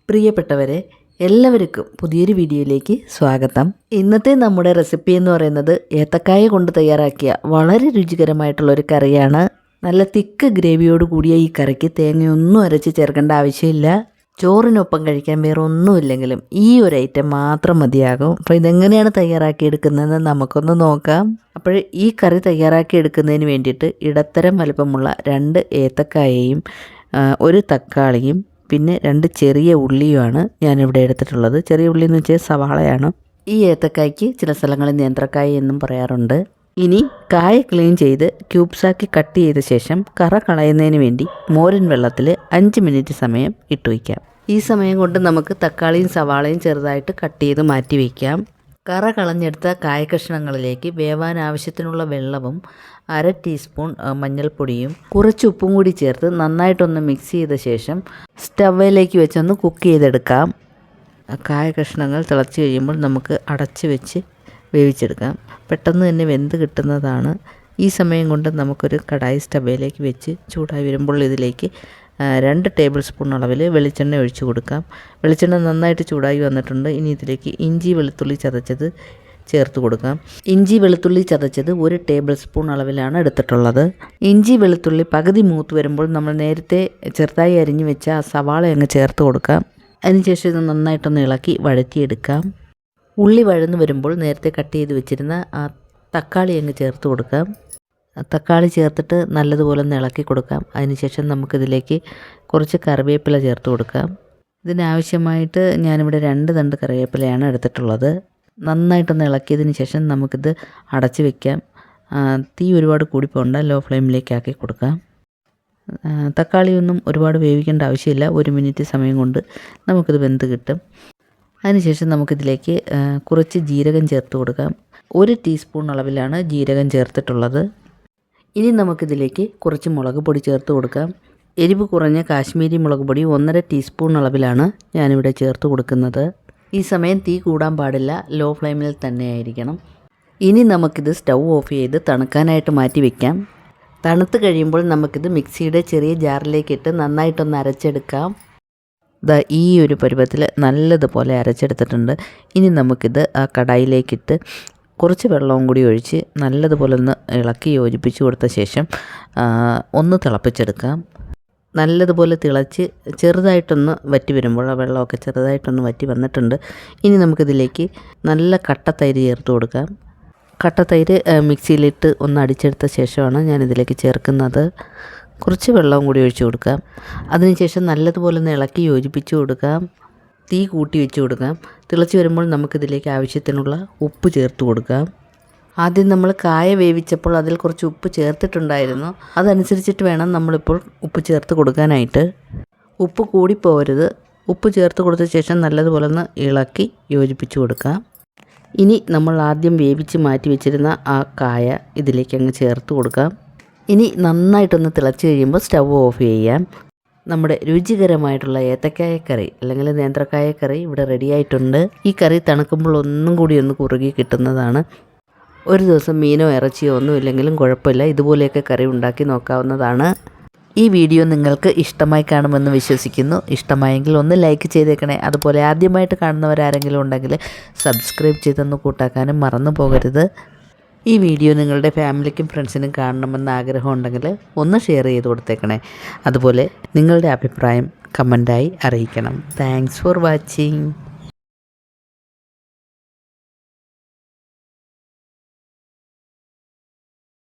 പ്രിയപ്പെട്ടവരെ, എല്ലാവർക്കും പുതിയൊരു വീഡിയോയിലേക്ക് സ്വാഗതം. ഇന്നത്തെ നമ്മുടെ റെസിപ്പി എന്ന് പറയുന്നത് ഏത്തക്കായ കൊണ്ട് തയ്യാറാക്കിയ വളരെ രുചികരമായിട്ടുള്ളൊരു കറിയാണ്. നല്ല തിക്ക് ഗ്രേവിയോട് കൂടിയ ഈ കറിക്ക് തേങ്ങയൊന്നും അരച്ച് ചേർക്കേണ്ട ആവശ്യമില്ല. ചോറിനൊപ്പം കഴിക്കാൻ വേറെ ഒന്നുമില്ലെങ്കിലും ഈ ഒരു ഐറ്റം മാത്രം മതിയാകും. അപ്പോൾ ഇതെങ്ങനെയാണ് തയ്യാറാക്കിയെടുക്കുന്നതെന്ന് നമുക്കൊന്ന് നോക്കാം. അപ്പോൾ ഈ കറി തയ്യാറാക്കിയെടുക്കുന്നതിന് വേണ്ടിയിട്ട് ഇടത്തരം വലുപ്പമുള്ള 2 ഏത്തക്കായയും 1 തക്കാളിയും പിന്നെ 2 ചെറിയ ഉള്ളിയുമാണ് ഞാനിവിടെ എടുത്തിട്ടുള്ളത്. ചെറിയ ഉള്ളി എന്ന് വെച്ചാൽ സവാളയാണ്. ഈ ഏത്തക്കായ്ക്ക് ചില സ്ഥലങ്ങളിൽ നേന്ത്രക്കായ എന്നും പറയാറുണ്ട്. ഇനി കായ ക്ലീൻ ചെയ്ത് ക്യൂബ്സാക്കി കട്ട് ചെയ്ത ശേഷം കറ കളയുന്നതിന് വേണ്ടി മോരൻ വെള്ളത്തിൽ 5 മിനിറ്റ് സമയം ഇട്ട് വയ്ക്കാം. ഈ സമയം കൊണ്ട് നമുക്ക് തക്കാളിയും സവാളയും ചെറുതായിട്ട് കട്ട് ചെയ്ത് മാറ്റി വയ്ക്കാം. കറ കളഞ്ഞെടുത്ത കായ കഷ്ണങ്ങളിലേക്ക് വേവാൻ ആവശ്യത്തിനുള്ള വെള്ളവും 1/2 ടീസ്പൂൺ മഞ്ഞൾപ്പൊടിയും കുറച്ച് ഉപ്പും കൂടി ചേർത്ത് നന്നായിട്ടൊന്ന് മിക്സ് ചെയ്ത ശേഷം സ്റ്റവിലേക്ക് വെച്ചൊന്ന് കുക്ക് ചെയ്തെടുക്കാം. കായ കഷ്ണങ്ങൾ തിളച്ച് കഴിയുമ്പോൾ നമുക്ക് അടച്ച് വെച്ച് വേവിച്ചെടുക്കാം. പെട്ടെന്ന് തന്നെ വെന്ത് കിട്ടുന്നതാണ്. ഈ സമയം കൊണ്ട് നമുക്കൊരു കടായി സ്റ്റവിലേക്ക് വെച്ച് ചൂടായി വരുമ്പോൾ ഇതിലേക്ക് 2 ടേബിൾ സ്പൂൺ അളവിൽ വെളിച്ചെണ്ണ ഒഴിച്ചു കൊടുക്കാം. വെളിച്ചെണ്ണ നന്നായിട്ട് ചൂടായി വന്നിട്ടുണ്ട്. ഇനി ഇതിലേക്ക് ഇഞ്ചി വെളുത്തുള്ളി ചതച്ചത് ചേർത്ത് കൊടുക്കാം. ഇഞ്ചി വെളുത്തുള്ളി ചതച്ചത് 1 ടേബിൾ സ്പൂൺ അളവിലാണ് എടുത്തിട്ടുള്ളത്. ഇഞ്ചി വെളുത്തുള്ളി പകുതി മൂത്ത് വരുമ്പോൾ നമ്മൾ നേരത്തെ ചെറുതായി അരിഞ്ഞു വെച്ച ആ സവാള അങ്ങ് ചേർത്ത് കൊടുക്കാം. അതിനുശേഷം ഇത് നന്നായിട്ടൊന്ന് ഇളക്കി വഴറ്റിയെടുക്കാം. ഉള്ളി വഴന്ന് വരുമ്പോൾ നേരത്തെ കട്ട് ചെയ്ത് വെച്ചിരുന്ന ആ തക്കാളി അങ്ങ് ചേർത്ത് കൊടുക്കാം. തക്കാളി ചേർത്തിട്ട് നല്ലതുപോലെ ഒന്ന് ഇളക്കി കൊടുക്കാം. അതിനുശേഷം നമുക്കിതിലേക്ക് കുറച്ച് കറിവേപ്പില ചേർത്ത് കൊടുക്കാം. ഇതിനാവശ്യമായിട്ട് ഞാനിവിടെ 2 തണ്ട് കറിവേപ്പിലയാണ് എടുത്തിട്ടുള്ളത്. നന്നായിട്ടൊന്ന് ഇളക്കിയതിന് ശേഷം നമുക്കിത് അടച്ച് വയ്ക്കാം. തീ ഒരുപാട് കൂടി പോകണ്ട, ലോ ഫ്ലെയിമിലേക്ക് ആക്കി കൊടുക്കാം. തക്കാളിയൊന്നും ഒരുപാട് വേവിക്കേണ്ട ആവശ്യമില്ല. 1 മിനിറ്റ് സമയം കൊണ്ട് നമുക്കിത് വെന്ത് കിട്ടും. അതിനുശേഷം നമുക്കിതിലേക്ക് കുറച്ച് ജീരകം ചേർത്ത് കൊടുക്കാം. 1 ടീസ്പൂൺ അളവിലാണ് ജീരകം ചേർത്തിട്ടുള്ളത്. ഇനി നമുക്കിതിലേക്ക് കുറച്ച് മുളക് പൊടി ചേർത്ത് കൊടുക്കാം. എരിവ് കുറഞ്ഞ കാശ്മീരി മുളക് പൊടി 1.5 ടീസ്പൂൺ അളവിലാണ് ഞാനിവിടെ ചേർത്ത് കൊടുക്കുന്നത്. ഈ സമയം തീ കൂടാൻ പാടില്ല, ലോ ഫ്ലെയിമിൽ തന്നെ ആയിരിക്കണം. ഇനി നമുക്കിത് സ്റ്റൗ ഓഫ് ചെയ്ത് തണുക്കാനായിട്ട് മാറ്റി വയ്ക്കാം. തണുത്ത് കഴിയുമ്പോൾ നമുക്കിത് മിക്സിയുടെ ചെറിയ ജാറിലേക്ക് ഇട്ട് നന്നായിട്ടൊന്ന് അരച്ചെടുക്കാം. ഈ ഒരു പരുവത്തിൽ നല്ലതുപോലെ അരച്ചെടുത്തിട്ടുണ്ട്. ഇനി നമുക്കിത് ആ കടായിലേക്കിട്ട് കുറച്ച് വെള്ളവും കൂടി ഒഴിച്ച് നല്ലതുപോലെ ഒന്ന് ഇളക്കി യോജിപ്പിച്ച് കൊടുത്ത ശേഷം ഒന്ന് തിളപ്പിച്ചെടുക്കാം. നല്ലതുപോലെ തിളച്ച് ചെറുതായിട്ടൊന്ന് വറ്റി വരുമ്പോൾ ആ വെള്ളമൊക്കെ ചെറുതായിട്ടൊന്ന് വറ്റി വന്നിട്ടുണ്ട്. ഇനി നമുക്കിതിലേക്ക് നല്ല കട്ടത്തൈര് ചേർത്ത് കൊടുക്കാം. കട്ടത്തൈര് മിക്സിയിലിട്ട് ഒന്ന് അടിച്ചെടുത്ത ശേഷമാണ് ഞാനിതിലേക്ക് ചേർക്കുന്നത്. കുറച്ച് വെള്ളവും കൂടി ഒഴിച്ച് കൊടുക്കാം. അതിനുശേഷം നല്ലതുപോലെ ഒന്ന് ഇളക്കി യോജിപ്പിച്ച് കൊടുക്കാം. തീ കൂട്ടി വെച്ച് കൊടുക്കാം. തിളച്ച് വരുമ്പോൾ നമുക്കിതിലേക്ക് ആവശ്യത്തിനുള്ള ഉപ്പ് ചേർത്ത് കൊടുക്കാം. ആദ്യം നമ്മൾ കായ വേവിച്ചപ്പോൾ അതിൽ കുറച്ച് ഉപ്പ് ചേർത്തിട്ടുണ്ടായിരുന്നു. അതനുസരിച്ചിട്ട് വേണം നമ്മളിപ്പോൾ ഉപ്പ് ചേർത്ത് കൊടുക്കാനായിട്ട്. ഉപ്പ് കൂടിപ്പോകരുത്. ഉപ്പ് ചേർത്ത് കൊടുത്ത ശേഷം നല്ലതുപോലെ ഒന്ന് ഇളക്കി യോജിപ്പിച്ച് കൊടുക്കാം. ഇനി നമ്മൾ ആദ്യം വേവിച്ച് മാറ്റി വെച്ചിരുന്ന ആ കായ ഇതിലേക്ക് അങ്ങ് ചേർത്ത് കൊടുക്കാം. ഇനി നന്നായിട്ടൊന്ന് തിളച്ച് കഴിയുമ്പോൾ സ്റ്റൗ ഓഫ് ചെയ്യാം. നമ്മുടെ രുചികരമായിട്ടുള്ള ഏത്തക്കായ കറി അല്ലെങ്കിൽ നേന്ത്രക്കായ കറി ഇവിടെ റെഡി ആയിട്ടുണ്ട്. ഈ കറി തണുക്കുമ്പോൾ ഒന്നും കൂടി ഒന്ന് കുറുകി കിട്ടുന്നതാണ്. ഒരു ദിവസം മീനോ ഇറച്ചിയോ ഒന്നും ഇല്ലെങ്കിലും കുഴപ്പമില്ല, ഇതുപോലെയൊക്കെ കറി ഉണ്ടാക്കി നോക്കാവുന്നതാണ്. ഈ വീഡിയോ നിങ്ങൾക്ക് ഇഷ്ടമായി കാണുമെന്ന് വിശ്വസിക്കുന്നു. ഇഷ്ടമായെങ്കിൽ ഒന്ന് ലൈക്ക് ചെയ്തേക്കണേ. അതുപോലെ ആദ്യമായിട്ട് കാണുന്നവരാരെങ്കിലും ഉണ്ടെങ്കിൽ സബ്സ്ക്രൈബ് ചെയ്തൊന്ന് കൂട്ടാക്കാനും മറന്നു പോകരുത്. ഈ വീഡിയോ നിങ്ങളുടെ ഫാമിലിക്കും ഫ്രണ്ട്സിനും കാണണമെന്ന് ആഗ്രഹമുണ്ടെങ്കിൽ ഒന്ന് ഷെയർ ചെയ്ത് കൊടുത്തേക്കണേ. അതുപോലെ നിങ്ങളുടെ അഭിപ്രായം കമൻറ്റായി അറിയിക്കണം. Thanks for watching.